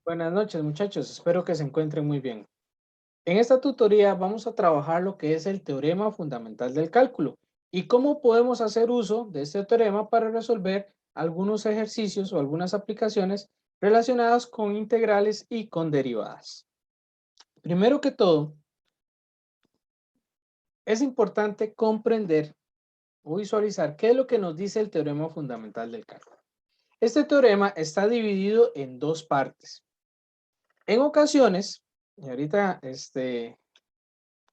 Buenas noches, muchachos. Espero que se encuentren muy bien. En esta tutoría vamos a trabajar lo que es el teorema fundamental del cálculo y cómo podemos hacer uso de este teorema para resolver algunos ejercicios o algunas aplicaciones relacionadas con integrales y con derivadas. Primero que todo, es importante comprender o visualizar qué es lo que nos dice el teorema fundamental del cálculo. Este teorema está dividido en dos partes. En ocasiones, y ahorita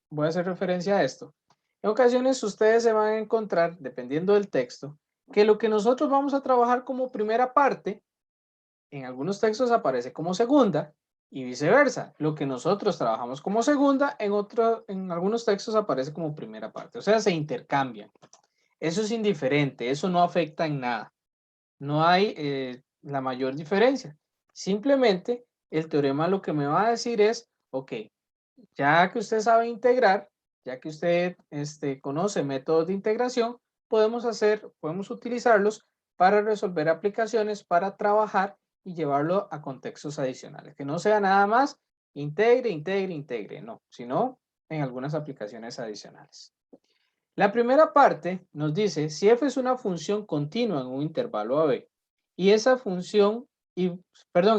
voy a hacer referencia a esto. En ocasiones ustedes se van a encontrar, dependiendo del texto, que lo que nosotros vamos a trabajar como primera parte, en algunos textos aparece como segunda y viceversa. Lo que nosotros trabajamos como segunda, en algunos textos aparece como primera parte. O sea, se intercambian. Eso es indiferente, eso no afecta en nada. No hay la mayor diferencia. Simplemente el teorema lo que me va a decir es, ok, ya que usted sabe integrar, ya que usted conoce métodos de integración, podemos utilizarlos para resolver aplicaciones, para trabajar y llevarlo a contextos adicionales. Que no sea nada más integre, integre, integre, no, sino en algunas aplicaciones adicionales. La primera parte nos dice si f es una función continua en un intervalo AB y esa función, y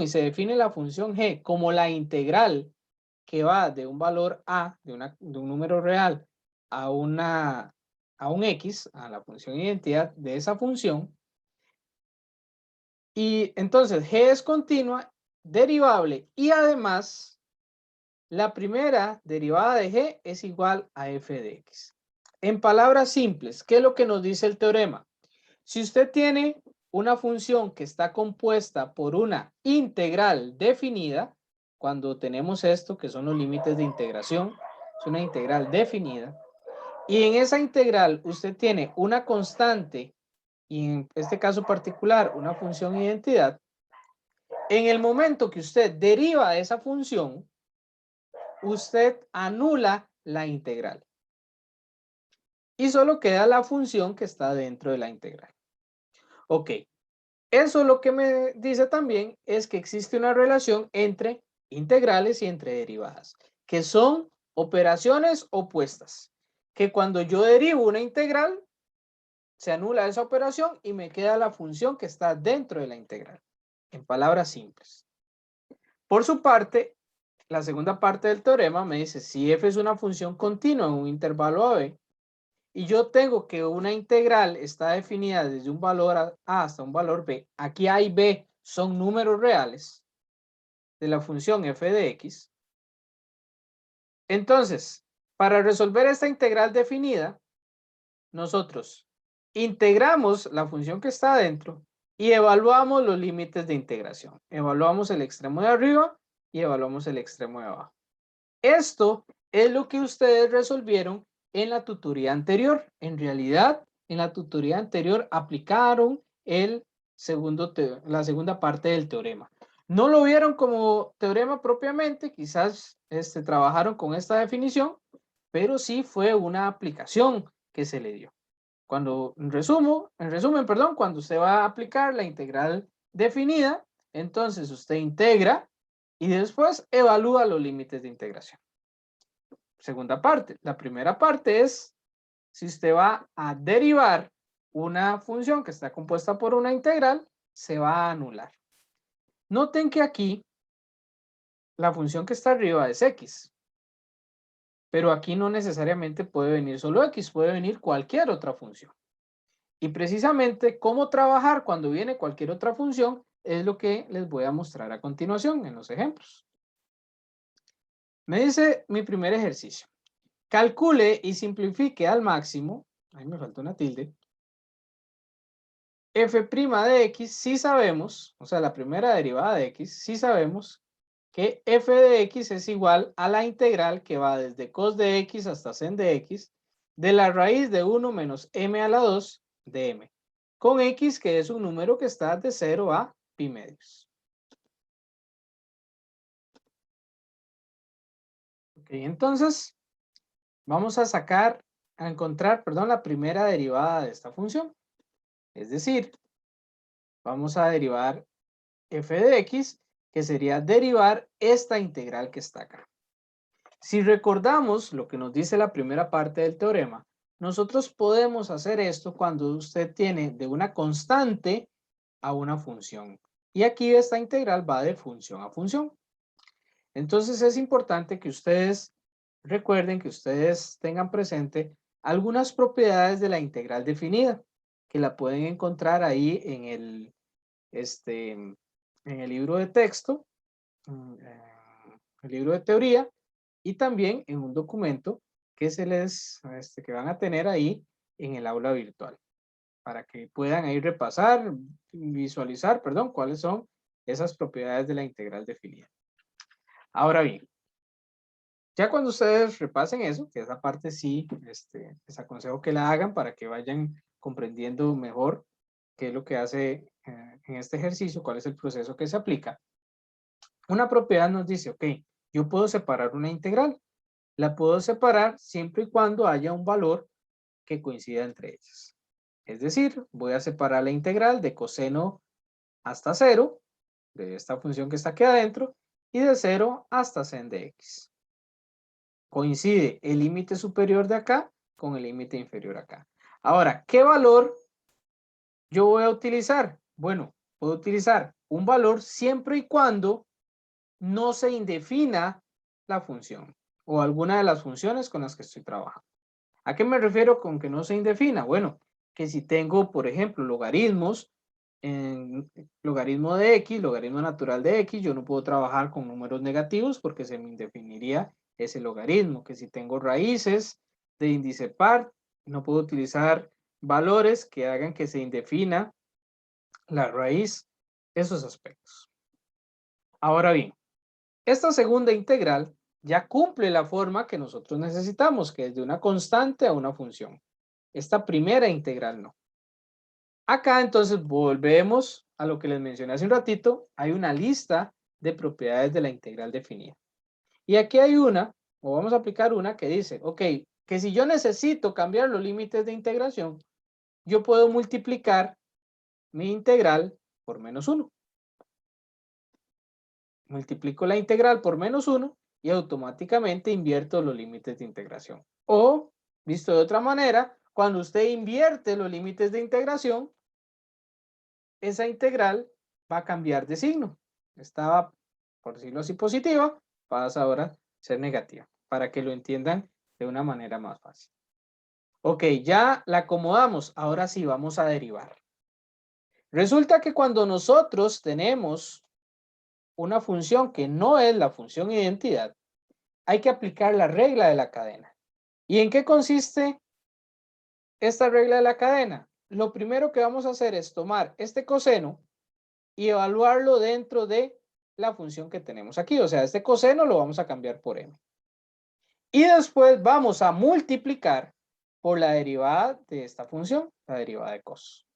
se define la función g como la integral que va de un valor a, de un número real, a, a un x, a la función identidad de esa función. Y entonces g es continua, derivable y además la primera derivada de g es igual a f de x. En palabras simples, ¿qué es lo que nos dice el teorema? Si usted tiene una función que está compuesta por una integral definida, cuando tenemos esto, que son los límites de integración, es una integral definida, y en esa integral usted tiene una constante, y en este caso particular, una función identidad, en el momento que usted deriva de esa función, usted anula la integral. Y solo queda la función que está dentro de la integral. Ok, eso lo que me dice también es que existe una relación entre integrales y entre derivadas, que son operaciones opuestas, que cuando yo derivo una integral, se anula esa operación y me queda la función que está dentro de la integral, en palabras simples. Por su parte, la segunda parte del teorema me dice si f es una función continua en un intervalo AB, y yo tengo que una integral está definida desde un valor A hasta un valor B. Aquí A y B son números reales de la función f de x. Entonces, para resolver esta integral definida, nosotros integramos la función que está adentro y evaluamos los límites de integración. Evaluamos el extremo de arriba y evaluamos el extremo de abajo. Esto es lo que ustedes resolvieron en la tutoría anterior. En realidad, en la tutoría anterior aplicaron la segunda parte del teorema. No lo vieron como teorema propiamente, quizás trabajaron con esta definición, pero sí fue una aplicación que se le dio. Cuando usted va a aplicar la integral definida, entonces usted integra y después evalúa los límites de integración. Segunda parte. La primera parte es si usted va a derivar una función que está compuesta por una integral, se va a anular. Noten que aquí la función que está arriba es x, pero aquí no necesariamente puede venir solo x, puede venir cualquier otra función. Y precisamente cómo trabajar cuando viene cualquier otra función es lo que les voy a mostrar a continuación en los ejemplos. Me dice mi primer ejercicio. Calcule y simplifique al máximo, ahí me falta una tilde, f' de x, sí sabemos, o sea, la primera derivada de x, sí sabemos que f de x es igual a la integral que va desde cos de x hasta sen de x de la raíz de 1 menos m a la 2 de m, con x que es un número que está de 0 a pi medios. Ok, entonces vamos a encontrar, perdón, la primera derivada de esta función. Es decir, vamos a derivar f de x que sería derivar esta integral que está acá. Si recordamos lo que nos dice la primera parte del teorema, nosotros podemos hacer esto cuando usted tiene de una constante a una función. Y aquí esta integral va de función a función. Entonces es importante que ustedes recuerden, que ustedes tengan presente algunas propiedades de la integral definida, que la pueden encontrar ahí en en el libro de texto, el libro de teoría, y también en un documento que que van a tener ahí en el aula virtual, para que puedan ahí repasar, visualizar, perdón, cuáles son esas propiedades de la integral definida. Ahora bien, ya cuando ustedes repasen eso, que esa parte sí, les aconsejo que la hagan para que vayan comprendiendo mejor qué es lo que hace en este ejercicio, cuál es el proceso que se aplica. Una propiedad nos dice, ok, yo puedo separar una integral. La puedo separar siempre y cuando haya un valor que coincida entre ellas. Es decir, voy a separar la integral de coseno hasta 0, de esta función que está aquí adentro, y de 0 hasta sen de x. Coincide el límite superior de acá con el límite inferior acá. Ahora, ¿qué valor yo voy a utilizar? Bueno, puedo utilizar un valor siempre y cuando no se indefina la función o alguna de las funciones con las que estoy trabajando. ¿A qué me refiero con que no se indefina? Bueno, que si tengo, por ejemplo, logaritmos, en logaritmo de x, logaritmo natural de x, yo no puedo trabajar con números negativos porque se me indefiniría ese logaritmo. Que si tengo raíces de índice par, no puedo utilizar valores que hagan que se indefina la raíz, esos aspectos. Ahora bien, esta segunda integral ya cumple la forma que nosotros necesitamos, que es de una constante a una función. Esta primera integral no. Acá entonces volvemos a lo que les mencioné hace un ratito. Hay una lista de propiedades de la integral definida. Y aquí hay una, o vamos a aplicar una que dice, ok, que si yo necesito cambiar los límites de integración, yo puedo multiplicar mi integral por menos 1. Multiplico la integral por menos 1 y automáticamente invierto los límites de integración. O, visto de otra manera, cuando usted invierte los límites de integración, esa integral va a cambiar de signo. Estaba, por decirlo así, positiva, pasa ahora a ser negativa, para que lo entiendan de una manera más fácil. Ok, ya la acomodamos, ahora sí vamos a derivar. Resulta que cuando nosotros tenemos una función que no es la función identidad, hay que aplicar la regla de la cadena. ¿Y en qué consiste esta regla de la cadena? Lo primero que vamos a hacer es tomar este coseno y evaluarlo dentro de la función que tenemos aquí. O sea, este coseno lo vamos a cambiar por m. Y después vamos a multiplicar por la derivada de esta función, la derivada de cos.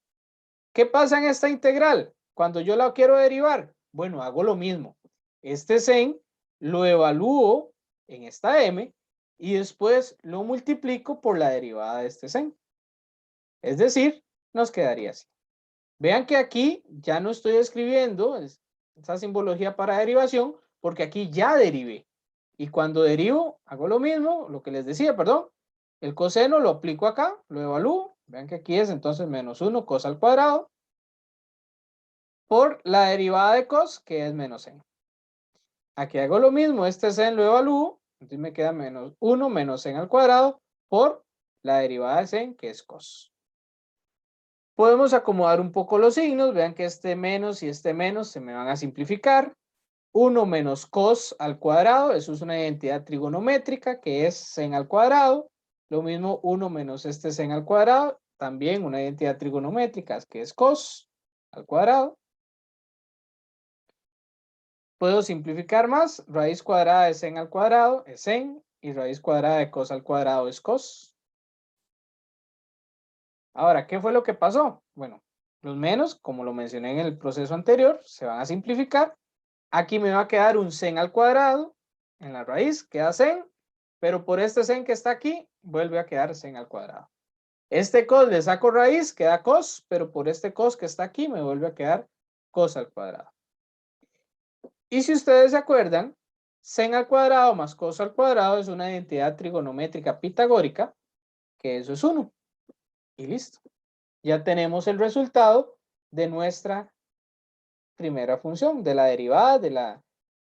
¿Qué pasa en esta integral? Cuando yo la quiero derivar, bueno, hago lo mismo. Este sen lo evalúo en esta m y después lo multiplico por la derivada de este sen. Es decir, nos quedaría así. Vean que aquí ya no estoy escribiendo esa simbología para derivación porque aquí ya derivé. Y cuando derivo, hago lo mismo, lo que les decía, perdón. El coseno lo aplico acá, lo evalúo. Vean que aquí es entonces menos 1 cos al cuadrado por la derivada de cos, que es menos n. Aquí hago lo mismo, este sen lo evalúo, entonces me queda menos 1 menos n al cuadrado por la derivada de sen, que es cos. Podemos acomodar un poco los signos, vean que este menos y este menos se me van a simplificar. 1 menos cos al cuadrado, eso es una identidad trigonométrica que es sen al cuadrado. Lo mismo 1 menos este sen al cuadrado, también una identidad trigonométrica que es cos al cuadrado. Puedo simplificar más, raíz cuadrada de sen al cuadrado es sen y raíz cuadrada de cos al cuadrado es cos. Ahora, ¿qué fue lo que pasó? Bueno, los menos, como lo mencioné en el proceso anterior, se van a simplificar. Aquí me va a quedar un sen al cuadrado, en la raíz queda sen, pero por este sen que está aquí, vuelve a quedar sen al cuadrado. Este cos le saco raíz, queda cos, pero por este cos que está aquí, me vuelve a quedar cos al cuadrado. Y si ustedes se acuerdan, sen al cuadrado más cos al cuadrado es una identidad trigonométrica pitagórica, que eso es 1. Y listo. Ya tenemos el resultado de nuestra primera función, de la derivada de la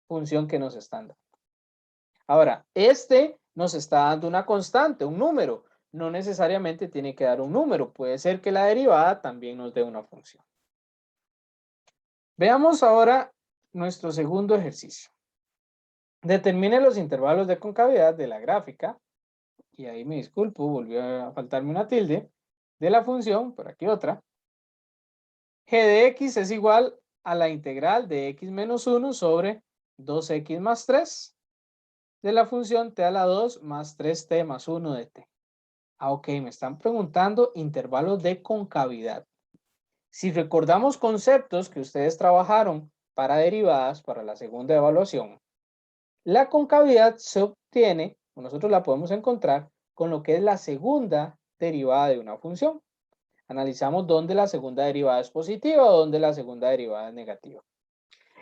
función que nos están dando. Ahora, nos está dando una constante, un número. No necesariamente tiene que dar un número. Puede ser que la derivada también nos dé una función. Veamos ahora nuestro segundo ejercicio. Determine los intervalos de concavidad de la gráfica, y ahí me disculpo, volvió a faltarme una tilde, de la función, por aquí otra. G de x es igual a la integral de x menos 1 sobre 2x más 3 de la función t a la 2 más 3t más 1 de t. Ah, ok, me están preguntando intervalos de concavidad. Si recordamos conceptos que ustedes trabajaron para derivadas para la segunda evaluación, la concavidad se obtiene, o nosotros la podemos encontrar, con lo que es la segunda derivada de una función. Analizamos dónde la segunda derivada es positiva o dónde la segunda derivada es negativa.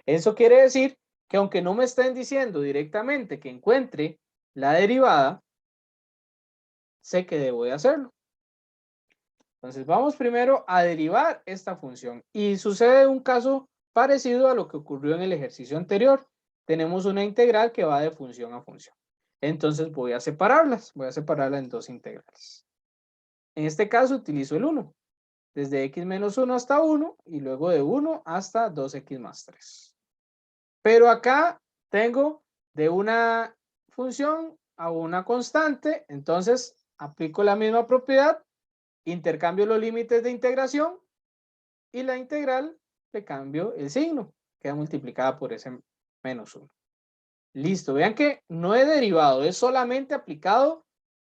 Eso quiere decir que aunque no me estén diciendo directamente que encuentre la derivada, sé que debo de hacerlo. Entonces vamos primero a derivar esta función y sucede un caso parecido a lo que ocurrió en el ejercicio anterior. Tenemos una integral que va de función a función. Entonces voy a separarlas en dos integrales. En este caso utilizo el 1, desde x menos 1 hasta 1 y luego de 1 hasta 2x más 3. Pero acá tengo de una función a una constante, entonces aplico la misma propiedad, intercambio los límites de integración y la integral le cambio el signo, queda multiplicada por ese menos 1. Listo, vean que no he derivado, es solamente aplicado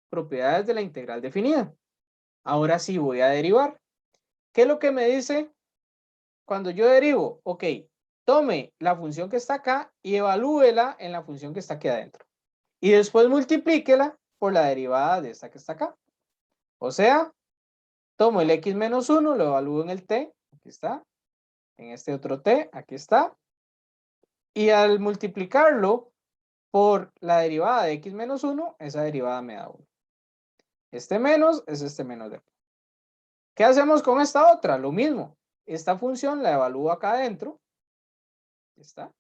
propiedades de la integral definida. Ahora sí voy a derivar. ¿Qué es lo que me dice cuando yo derivo? Ok, tome la función que está acá y evalúela en la función que está aquí adentro. Y después multiplíquela por la derivada de esta que está acá. O sea, tomo el x menos 1, lo evalúo en el t, aquí está, en este otro t, aquí está, y al multiplicarlo por la derivada de x menos 1, esa derivada me da 1. Este menos es este menos de aquí. ¿Qué hacemos con esta otra? Lo mismo. Esta función la evalúo acá adentro, está,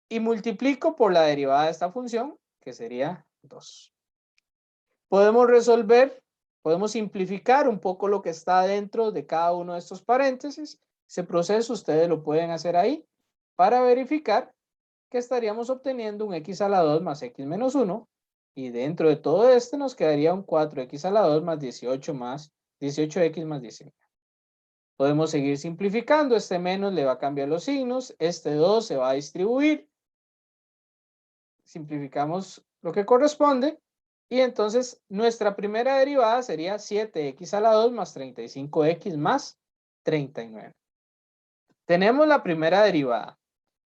y multiplico por la derivada de esta función, que sería 2. Podemos resolver, podemos simplificar un poco lo que está dentro de cada uno de estos paréntesis. Ese proceso ustedes lo pueden hacer ahí para verificar que estaríamos obteniendo un x a la 2 más x menos 1 y dentro de todo este nos quedaría un 4x a la 2 más 18x más 19. Podemos seguir simplificando, este menos le va a cambiar los signos, este 2 se va a distribuir, simplificamos lo que corresponde y entonces nuestra primera derivada sería 7x a la 2 más 35x más 39. Tenemos la primera derivada,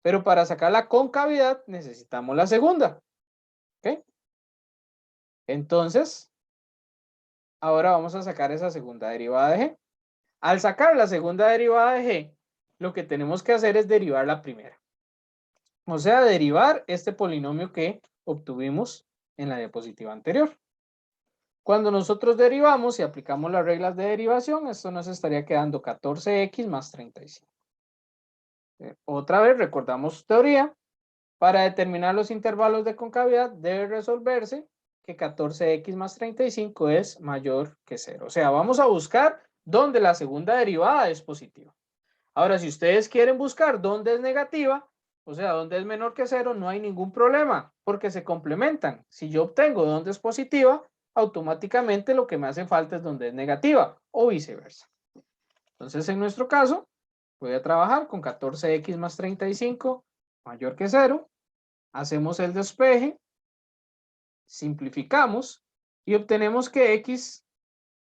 pero para sacar la concavidad necesitamos la segunda. ¿Ok? Entonces, ahora vamos a sacar esa segunda derivada de g. Al sacar la segunda derivada de g, lo que tenemos que hacer es derivar la primera. O sea, derivar este polinomio que obtuvimos en la diapositiva anterior. Cuando nosotros derivamos y aplicamos las reglas de derivación, esto nos estaría quedando 14x más 35. Otra vez, recordamos teoría. Para determinar los intervalos de concavidad debe resolverse que 14x más 35 es mayor que 0. O sea, vamos a buscar dónde la segunda derivada es positiva. Ahora, si ustedes quieren buscar dónde es negativa, o sea, dónde es menor que 0, no hay ningún problema, porque se complementan. Si yo obtengo dónde es positiva, automáticamente lo que me hace falta es dónde es negativa, o viceversa. Entonces, en nuestro caso, voy a trabajar con 14x más 35 mayor que 0. Hacemos el despeje, simplificamos y obtenemos que x,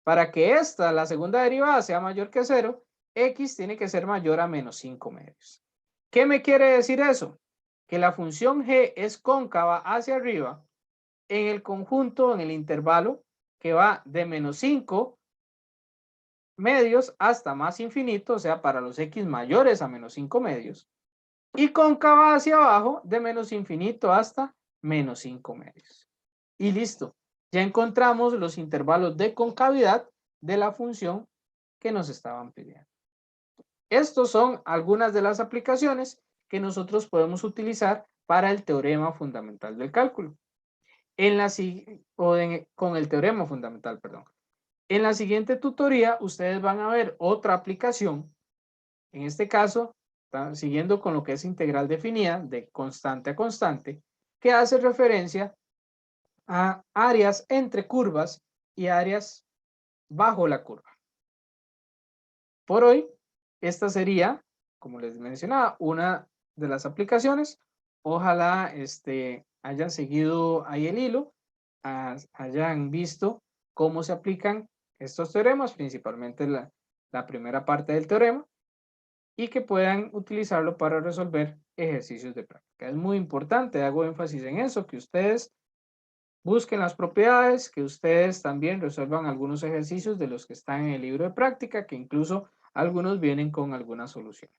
para que esta, la segunda derivada, sea mayor que 0, x tiene que ser mayor a menos 5 medios. ¿Qué me quiere decir eso? Que la función g es cóncava hacia arriba en el conjunto, en el intervalo que va de menos 5 medios hasta más infinito, o sea, para los x mayores a menos 5 medios. y cóncava hacia abajo de menos infinito hasta menos 5 medios. Y listo, ya encontramos los intervalos de concavidad de la función que nos estaban pidiendo. Estos son algunas de las aplicaciones que nosotros podemos utilizar para el teorema fundamental del cálculo. Con el teorema fundamental, perdón. En la siguiente tutoría, ustedes van a ver otra aplicación. En este caso, siguiendo con lo que es integral definida de constante a constante, que hace referencia a áreas entre curvas y áreas bajo la curva. Por hoy, esta sería, como les mencionaba, una de las aplicaciones. Ojalá hayan seguido ahí el hilo, hayan visto cómo se aplican estos teoremas, principalmente la primera parte del teorema, y que puedan utilizarlo para resolver ejercicios de práctica. Es muy importante, hago énfasis en eso, que ustedes busquen las propiedades, que ustedes también resuelvan algunos ejercicios de los que están en el libro de práctica, que incluso algunos vienen con algunas soluciones.